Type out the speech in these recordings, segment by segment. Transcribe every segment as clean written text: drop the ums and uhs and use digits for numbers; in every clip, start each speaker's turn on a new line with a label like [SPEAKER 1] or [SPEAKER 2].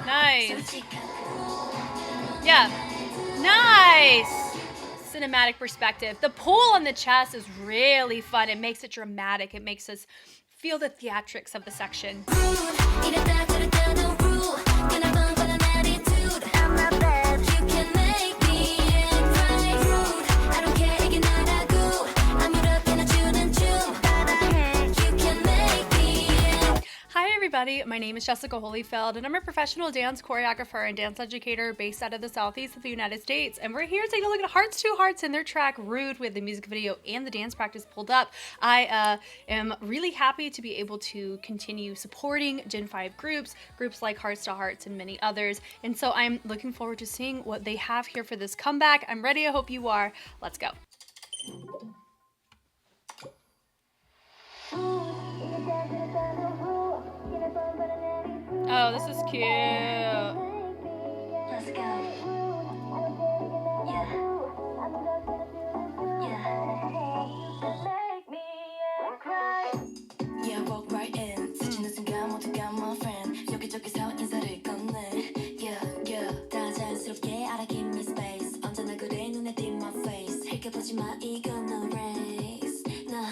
[SPEAKER 1] Nice. Yeah. Nice. Cinematic perspective. The pull on the chest is really fun. It makes it dramatic. It makes us feel the theatrics of the section. Hi everybody, my name is Jessica Holyfield and I'm a professional dance choreographer and dance educator based out of the southeast of the United States, and we're here taking a look at Hearts2Hearts and their track Rude with the music video and the dance practice pulled up. I am really happy to be able to continue supporting Gen 5 groups like Hearts2Hearts and many others, and so I'm looking forward to seeing what they have here for this comeback. I'm ready, I hope you are. Let's go. Oh, this is cute.
[SPEAKER 2] Let's go. Yeah. Yeah. Yeah, walk right in. 스치는 순간 모두가 my friend. 여기저기서 인사를 건네. Yeah, yeah. 다 자연스럽게 알아 give me space. 언제나 그래 눈에 띈 my face. 흘겨보지 마 이건 no race. 나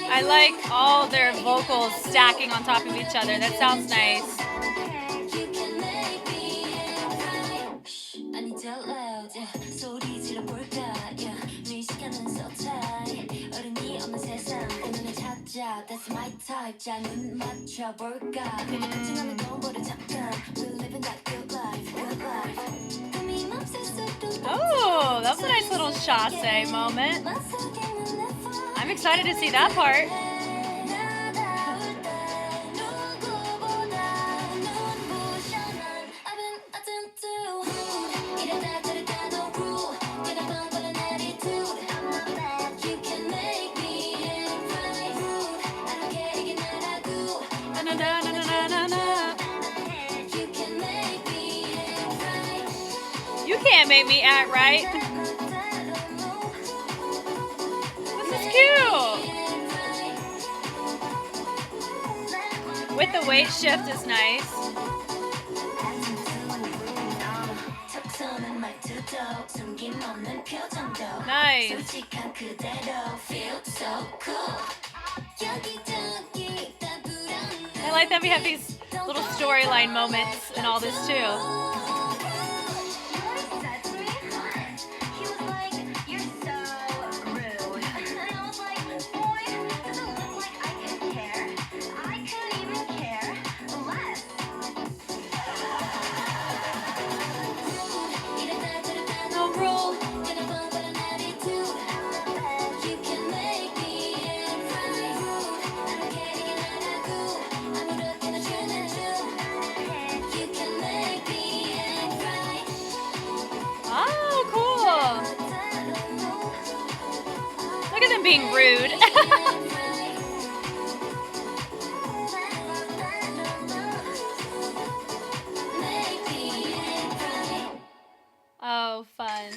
[SPEAKER 1] I like all their vocals stacking on top of each other. That sounds nice.
[SPEAKER 2] That's my type.
[SPEAKER 1] Oh, that was a nice little chasse moment. I'm excited to see that part. You can't make me act right. This is cute. With the weight shift is nice. Nice. I like that we have these little storyline moments in all this too. Being rude. Oh, fun.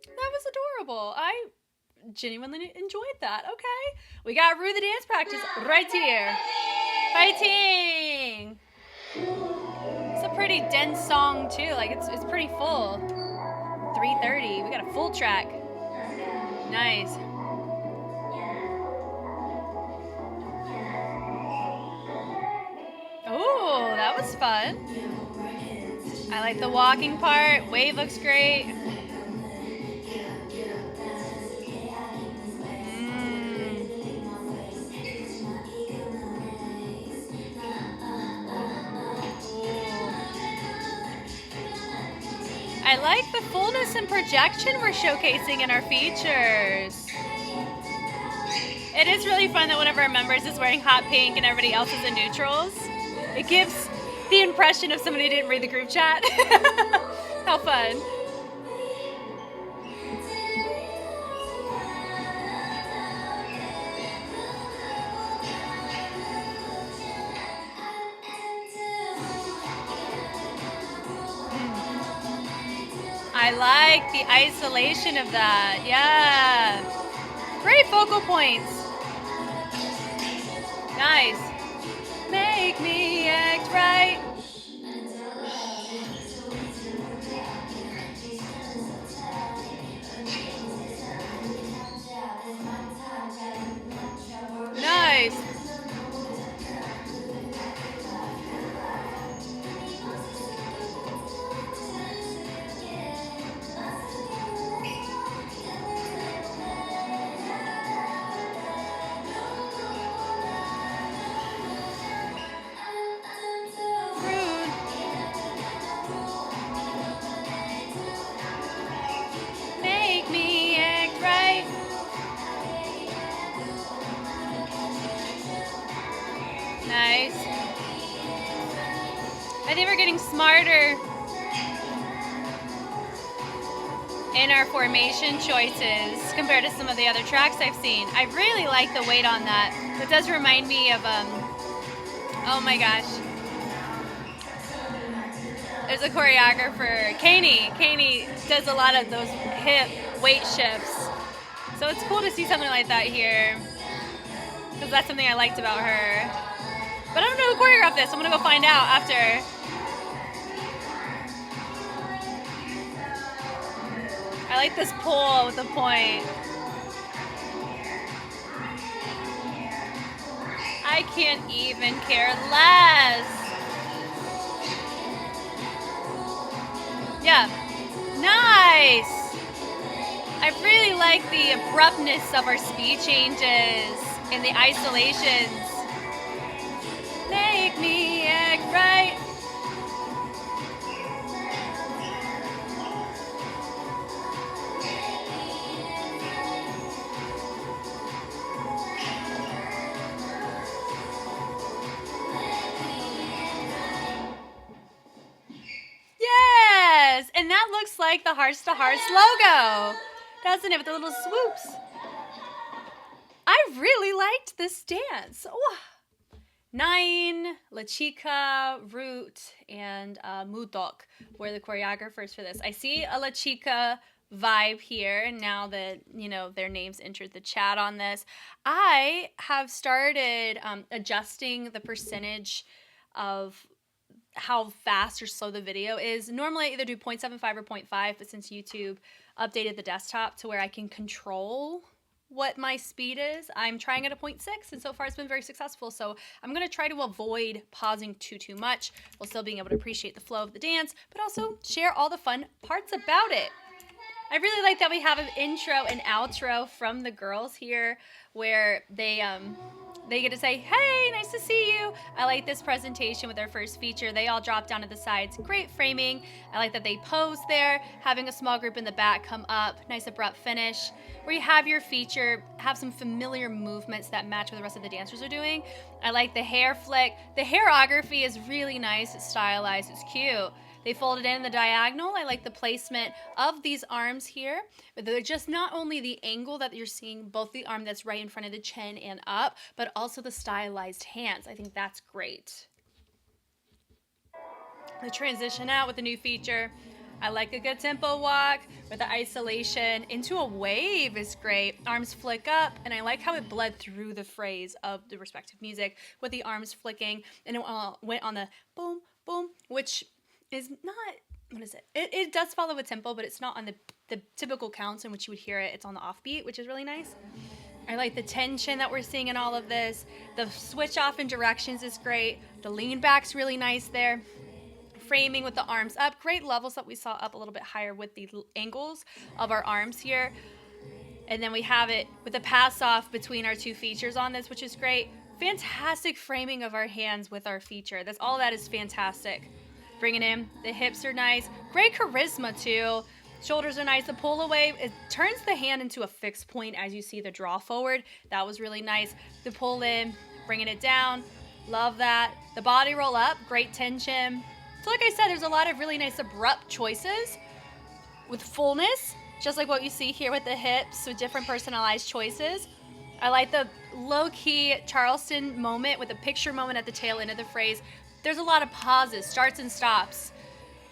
[SPEAKER 1] That was adorable. I genuinely enjoyed that. Okay. We got Rue the dance practice right here. Fighting! It's a pretty dense song too. Like it's pretty full. 3:30. We got a full track. Nice. Oh, that was fun. I like the walking part. Wave looks great. I like the fullness and projection we're showcasing in our features. It is really fun that one of our members is wearing hot pink and everybody else is in neutrals. It gives the impression of somebody who didn't read the group chat. How fun. I like the isolation of that. Yeah. Great focal points. Nice. Make me act right. Nice. Make me act right. Nice. I think we're getting smarter in our formation choices compared to some of the other tracks I've seen. I really like the weight on that. It does remind me of, oh my gosh. There's a choreographer, Kani does a lot of those hip weight shifts. So it's cool to see something like that here, because that's something I liked about her. But I don't know who choreographed this. I'm gonna go find out after. I like this pull with the point. I can't even care less. Yeah, nice. I really like the abruptness of our speed changes and the isolations. Make me act right. Yes, and that looks like the Hearts2Hearts logo, doesn't it, with the little swoops? I really liked this dance. Oh. 9, La Chica, Root, and Mudok were the choreographers for this. I see a La Chica vibe here, and now that, you know, their names entered the chat on this. I have started adjusting the percentage of how fast or slow the video is. Normally I either do 0.75 or 0.5, but since YouTube updated the desktop to where I can control what my speed is, I'm trying at a 0.6, and so far it's been very successful. So I'm going to try to avoid pausing too much while still being able to appreciate the flow of the dance, but also share all the fun parts about it. I really like that we have an intro and outro from the girls here where they get to say, hey, nice to see you. I like this presentation with their first feature. They all drop down to the sides. Great framing. I like that they pose there, having a small group in the back come up. Nice abrupt finish. Where you have your feature, have some familiar movements that match what the rest of the dancers are doing. I like the hair flick. The hairography is really nice. It's stylized. It's cute. They folded in the diagonal. I like the placement of these arms here. But they're just not only the angle that you're seeing, both the arm that's right in front of the chin and up, but also the stylized hands. I think that's great. The transition out with the new feature. I like a good tempo walk with the isolation into a wave is great. Arms flick up, and I like how it bled through the phrase of the respective music with the arms flicking, and it went on the boom, boom, which is not, what is it? It does follow a tempo, but it's not on the typical counts in which you would hear it. It's on the offbeat, which is really nice. I like the tension that we're seeing in all of this. The switch off in directions is great. The lean back's really nice there. Framing with the arms up. Great levels that we saw up a little bit higher with the angles of our arms here. And then we have it with the pass off between our two features on this, which is great. Fantastic framing of our hands with our feature. All that is fantastic. Bring it in. The hips are nice. Great charisma too. Shoulders are nice. The pull away, it turns the hand into a fixed point as you see the draw forward. That was really nice. The pull in, bringing it down. Love that. The body roll up, great tension. So like I said, there's a lot of really nice abrupt choices with fullness, just like what you see here with the hips with different personalized choices. I like the low-key Charleston moment with a picture moment at the tail end of the phrase. There's a lot of pauses, starts and stops.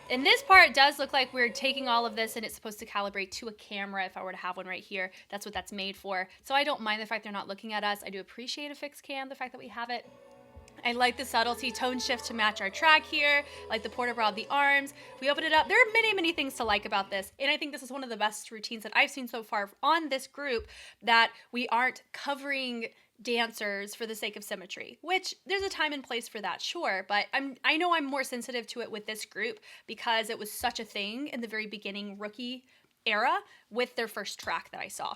[SPEAKER 1] And this part does look like we're taking all of this and it's supposed to calibrate to a camera if I were to have one right here. That's what that's made for. So I don't mind the fact they're not looking at us. I do appreciate a fixed cam, the fact that we have it. I like the subtlety tone shift to match our track here. I like the port de bras of the arms. We open it up. There are many, many things to like about this. And I think this is one of the best routines that I've seen so far on this group, that we aren't covering dancers for the sake of symmetry, which there's a time and place for that, sure, but I know I'm more sensitive to it with this group because it was such a thing in the very beginning rookie era with their first track that I saw.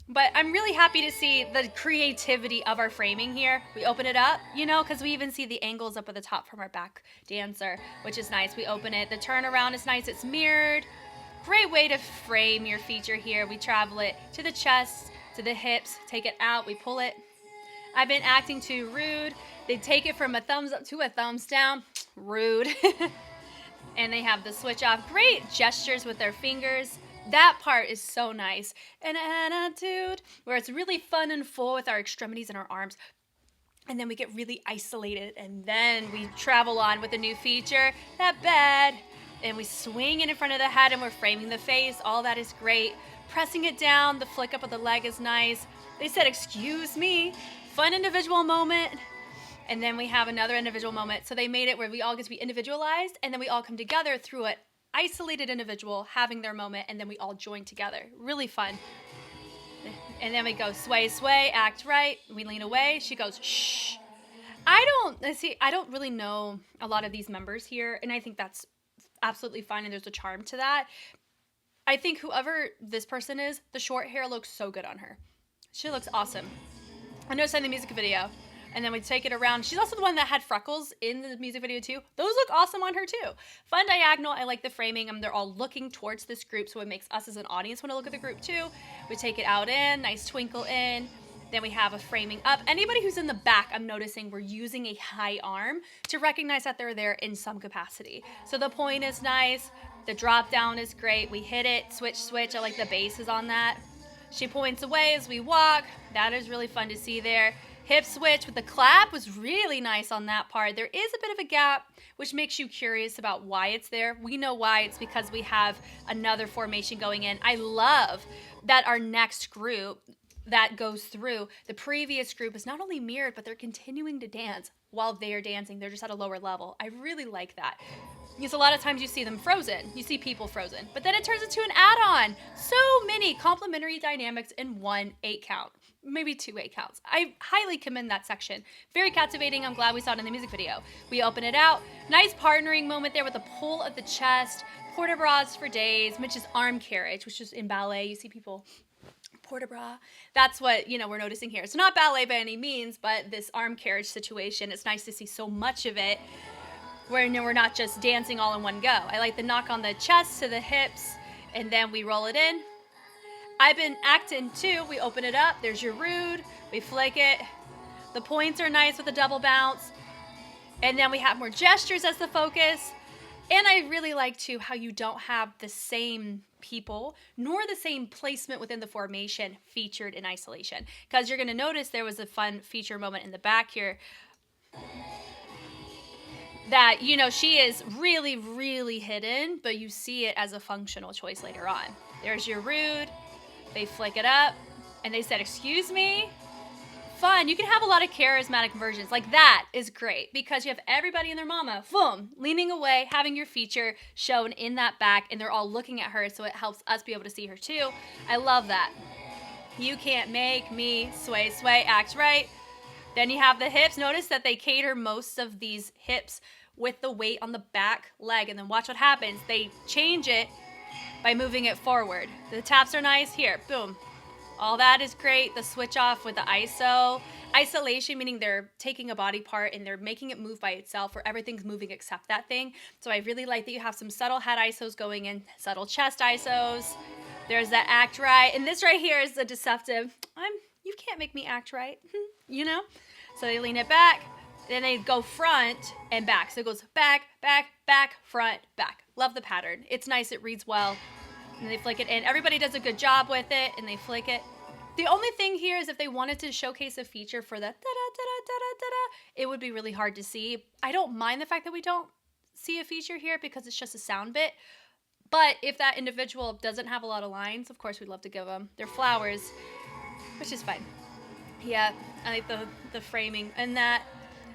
[SPEAKER 1] But I'm really happy to see the creativity of our framing here. We open it up, you know, because we even see the angles up at the top from our back dancer, which is nice. We open it. The turnaround is nice. It's mirrored. Great way to frame your feature here. We travel it to the chest, to the hips, take it out, we pull it. I've been acting too rude. They take it from a thumbs up to a thumbs down. Rude. And they have the switch off. Great gestures with their fingers. That part is so nice. An attitude where it's really fun and full with our extremities and our arms. And then we get really isolated. And then we travel on with a new feature. That bad. And we swing it in front of the head and we're framing the face. All that is great. Pressing it down. The flick up of the leg is nice. They said, excuse me. Fun individual moment, and then we have another individual moment. So they made it where we all get to be individualized, and then we all come together through an isolated individual having their moment, and then we all join together. Really fun. And then we go sway, sway, act right. We lean away. She goes, shh. I don't really know a lot of these members here, and I think that's absolutely fine, and there's a charm to that. I think whoever this person is, the short hair looks so good on her. She looks awesome. I noticed in the music video, and then we take it around. She's also the one that had freckles in the music video too. Those look awesome on her too. Fun diagonal. I like the framing. They're all looking towards this group, so it makes us as an audience want to look at the group too. We take it out in, nice twinkle in. Then we have a framing up. Anybody who's in the back, I'm noticing we're using a high arm to recognize that they're there in some capacity. So the point is nice. The drop down is great. We hit it, switch, switch. I like the bases on that. She points away as we walk. That is really fun to see there. Hip switch with the clap was really nice on that part. There is a bit of a gap, which makes you curious about why it's there. We know why. It's because we have another formation going in. I love that our next group that goes through, the previous group is not only mirrored, but they're continuing to dance while they're dancing. They're just at a lower level. I really like that. Because a lot of times you see them frozen. You see people frozen. But then it turns into an add-on. So many complementary dynamics in one 8 count. Maybe 2 8 counts. I highly commend that section. Very captivating. I'm glad we saw it in the music video. We open it out. Nice partnering moment there with the pull of the chest. Port de bras for days. Mitch's arm carriage, which is in ballet. You see people port de bras. That's what, we're noticing here. It's not ballet by any means, but this arm carriage situation. It's nice to see so much of it. Where we're not just dancing all in one go. I like the knock on the chest to the hips, and then we roll it in. I've been acting too. We open it up. There's your rude. We flick it. The points are nice with the double bounce. And then we have more gestures as the focus. And I really like too how you don't have the same people nor the same placement within the formation featured in isolation. Because you're going to notice there was a fun feature moment in the back here. That, she is really, really hidden, but you see it as a functional choice later on. There's your rude. They flick it up, and they said, excuse me. Fun. You can have a lot of charismatic versions. Like, that is great, because you have everybody and their mama, boom, leaning away, having your feature shown in that back, and they're all looking at her, so it helps us be able to see her, too. I love that. You can't make me sway, sway, act right. Then you have the hips. Notice that they cater most of these hips with the weight on the back leg. And then watch what happens. They change it by moving it forward. The taps are nice. Here, boom. All that is great. The switch off with the ISO. Isolation, meaning they're taking a body part and they're making it move by itself, where everything's moving except that thing. So I really like that you have some subtle head ISOs going in, subtle chest ISOs. There's that act right. And this right here is the deceptive. You can't make me act right, you know? So they lean it back, then they go front and back. So it goes back, back, back, front, back. Love the pattern. It's nice, it reads well. And they flick it in. Everybody does a good job with it, and they flick it. The only thing here is if they wanted to showcase a feature for the da-da-da-da-da-da-da, it would be really hard to see. I don't mind the fact that we don't see a feature here because it's just a sound bit. But if that individual doesn't have a lot of lines, of course we'd love to give them their flowers, which is fine. Yeah, I like the framing and that.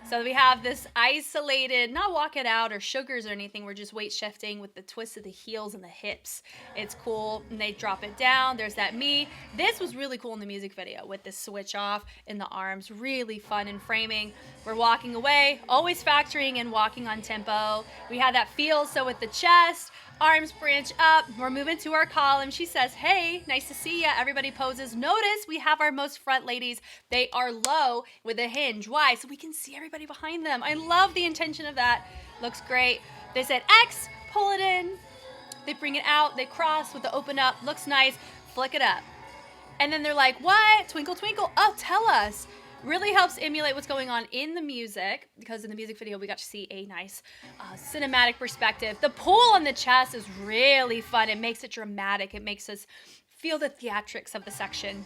[SPEAKER 1] So we have this isolated, not walk it out or sugars or anything. We're just weight shifting with the twist of the heels and the hips. It's cool. And they drop it down. There's that me. This was really cool in the music video with the switch off in the arms. Really fun in framing. We're walking away, always factoring in walking on tempo. We had that feel. So with the chest, arms branch up. We're moving to our column. She says, hey, nice to see ya. Everybody poses. Notice we have our most front ladies. They are low with a hinge. Why? So we can see everybody behind them. I love the intention of that. Looks great. They said X, pull it in. They bring it out. They cross with the open up. Looks nice. Flick it up. And then they're like, what? Twinkle, twinkle. Oh, tell us. Really helps emulate what's going on in the music, because in the music video we got to see a nice cinematic perspective. The pull on the chest is really fun. It makes it dramatic. It makes us feel the theatrics of the section.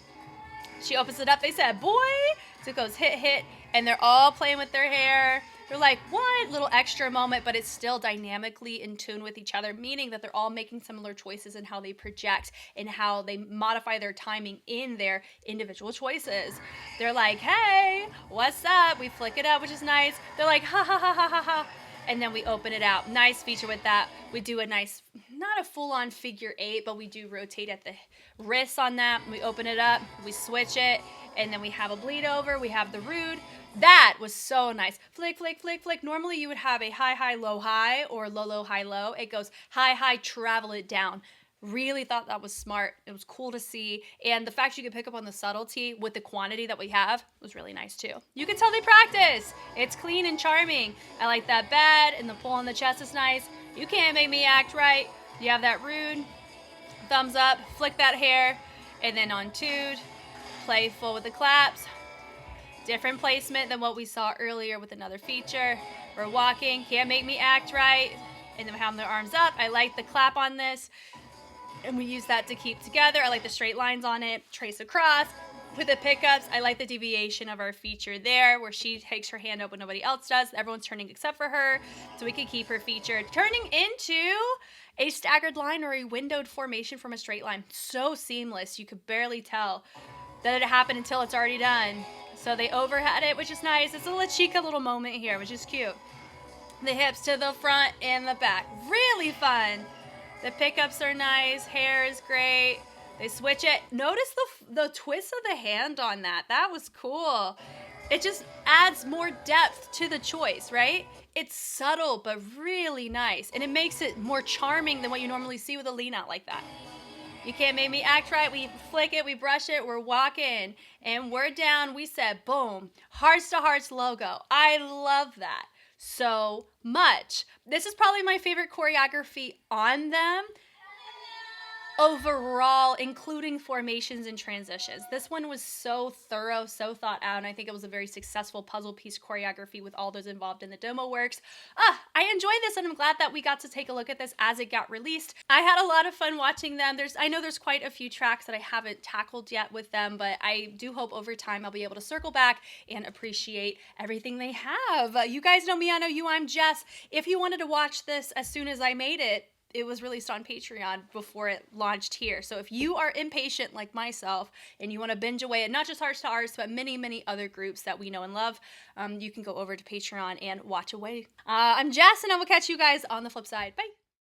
[SPEAKER 1] She opens it up. They said, boy. So it goes hit, hit, and they're all playing with their hair. They're like, what? Little extra moment, but it's still dynamically in tune with each other, meaning that they're all making similar choices in how they project and how they modify their timing in their individual choices. They're like, hey, what's up? We flick it up, which is nice. They're like, ha, ha, ha, ha, ha, ha. And then we open it out. Nice feature with that. We do a nice, not a full-on figure 8, but we do rotate at the wrists on that. We open it up, we switch it, and then we have a bleed over. We have the rude. That was so nice. Flick, flick, flick, flick. Normally you would have a high, high, low, high, or low, low, high, low. It goes high, high, travel it down. Really thought that was smart. It was cool to see. And the fact you could pick up on the subtlety with the quantity that we have was really nice too. You can tell they practice. It's clean and charming. I like that bed, and the pull on the chest is nice. You can't make me act right. You have that rude. Thumbs up, flick that hair, and then on tude, playful with the claps. Different placement than what we saw earlier with another feature. We're walking, can't make me act right. And then we have their arms up. I like the clap on this. And we use that to keep together. I like the straight lines on it. Trace across. With the pickups, I like the deviation of our feature there, where she takes her hand up when nobody else does. Everyone's turning except for her. So we can keep her feature turning into a staggered line or a windowed formation from a straight line. So seamless. You could barely tell that it happened until it's already done. So they overhead it, which is nice. It's a La Chica little moment here, which is cute. The hips to the front and the back. Really fun. The pickups are nice. Hair is great. They switch it. Notice the twist of the hand on that. That was cool. It just adds more depth to the choice, right? It's subtle, but really nice. And it makes it more charming than what you normally see with a lean out like that. You can't make me act right. We flick it, we brush it, we're walking, and we're down. We said, boom, Hearts to Hearts logo. I love that so much. This is probably my favorite choreography on them overall, including formations and transitions. This one was so thorough, so thought out, and I think it was a very successful puzzle piece choreography with all those involved in the demo works. I enjoyed this, and I'm glad that we got to take a look at this as it got released. I had a lot of fun watching them. I know there's quite a few tracks that I haven't tackled yet with them, but I do hope over time I'll be able to circle back and appreciate everything they have. You guys know me, I know you, I'm Jess. If you wanted to watch this as soon as I made it, it was released on Patreon before it launched here. So if you are impatient like myself and you want to binge away at not just Hearts to Hearts, but many, many other groups that we know and love, you can go over to Patreon and watch away. I'm Jess, and I will catch you guys on the flip side. Bye.